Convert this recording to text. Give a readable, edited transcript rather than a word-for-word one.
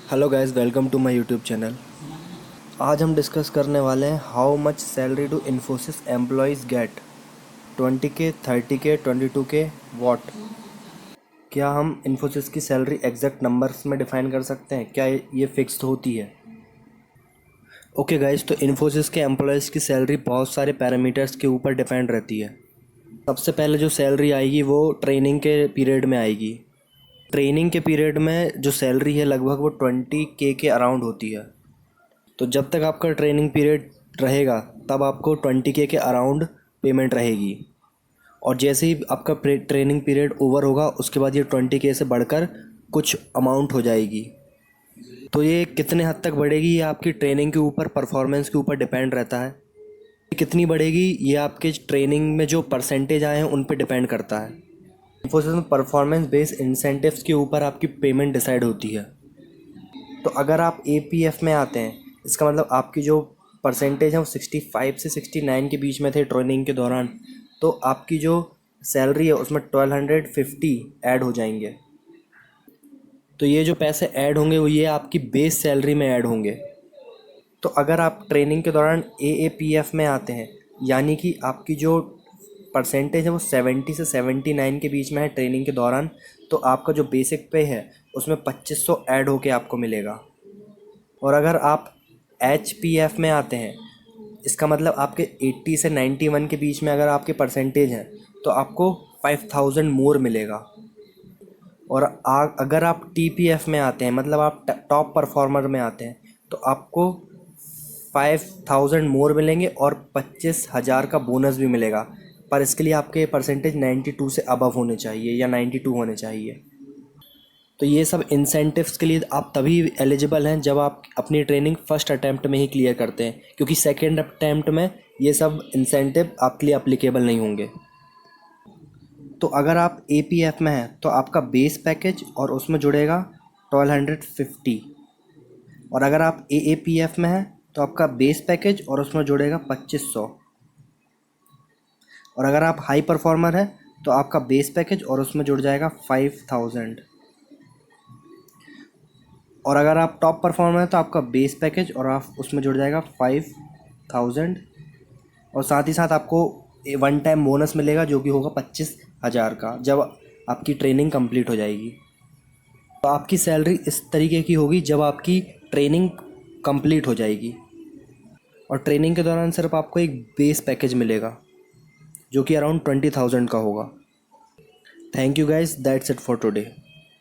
Hello guys, welcome to my YouTube channel. आज हम discuss करने वाले हैं how much salary do Infosys employees get. 20K, 30K, 22K, what. क्या हम इन्फोसिस की सैलरी एग्जैक्ट नंबर्स में डिफाइन कर सकते हैं? क्या ये फिक्स्ड होती है? ओके गाइस, तो इन्फोसिस के एम्प्लॉयज़ की सैलरी बहुत सारे पैरामीटर्स के ऊपर डिपेंड रहती है। सबसे पहले जो सैलरी आएगी वो ट्रेनिंग के पीरियड में आएगी। ट्रेनिंग के पीरियड में जो सैलरी है लगभग वो 20K के अराउंड होती है। तो जब तक आपका ट्रेनिंग पीरियड रहेगा तब आपको 20K के अराउंड पेमेंट रहेगी, और जैसे ही आपका ट्रेनिंग पीरियड ओवर होगा उसके बाद ये 20K से बढ़कर कुछ अमाउंट हो जाएगी। तो ये कितने हद तक बढ़ेगी ये आपकी ट्रेनिंग के ऊपर, परफॉर्मेंस के ऊपर डिपेंड रहता है। कितनी बढ़ेगी ये आपके ट्रेनिंग में जो परसेंटेज आए हैं उन पे डिपेंड करता है। इन्फोसिस में परफॉर्मेंस बेस्ड इंसेंटिव्स के ऊपर आपकी पेमेंट डिसाइड होती है। तो अगर आप APF में आते हैं, इसका मतलब आपकी जो परसेंटेज है वो 65 से 69 के बीच में थे ट्रेनिंग के दौरान, तो आपकी जो सैलरी है उसमें 1250 ऐड हो जाएंगे। तो ये जो पैसे ऐड होंगे वो ये आपकी बेस सैलरी में ऐड होंगे। तो अगर आप ट्रेनिंग के दौरान AAPF में आते हैं, यानी कि आपकी जो परसेंटेज है वो 70 से 79 के बीच में है ट्रेनिंग के दौरान, तो आपका जो बेसिक पे है उसमें 2500 ऐड होके आपको मिलेगा। और अगर आप HPF में आते हैं, इसका मतलब आपके 80 से 91 के बीच में अगर आपके परसेंटेज हैं तो आपको 5000 मोर मिलेगा। और अगर आप TPF में आते हैं, मतलब आप टॉप परफॉर्मर में आते हैं, तो आपको 5000 मोर मिलेंगे और 25,000 का बोनस भी मिलेगा। पर इसके लिए आपके परसेंटेज 92 से अबव होने चाहिए या 92 होने चाहिए। तो ये सब इंसेंटिव्स के लिए आप तभी एलिजिबल हैं जब आप अपनी ट्रेनिंग फर्स्ट अटैम्प्ट में ही क्लियर करते हैं, क्योंकि सेकेंड अटैम्प्ट में ये सब इंसेंटिव आपके लिए अप्लीकेबल नहीं होंगे। तो अगर आप APF में हैं तो आपका बेस पैकेज और उसमें जुड़ेगा 1250। और अगर आप AAPF में हैं तो आपका बेस पैकेज और उसमें जुड़ेगा 2500। और अगर आप हाई परफॉर्मर हैं तो आपका बेस पैकेज और उसमें जुड़ जाएगा 5000। और अगर आप टॉप परफॉर्मर हैं तो आपका बेस पैकेज और आप उसमें जुड़ जाएगा 5000। और साथ ही साथ आपको वन टाइम बोनस मिलेगा जो कि होगा 25,000 का, जब आपकी ट्रेनिंग कंप्लीट हो जाएगी। तो आपकी सैलरी इस तरीके की होगी जब आपकी ट्रेनिंग कंप्लीट हो जाएगी। और ट्रेनिंग के दौरान सिर्फ आपको एक बेस पैकेज मिलेगा जो कि अराउंड 20,000 का होगा। Thank you guys, that's it for today.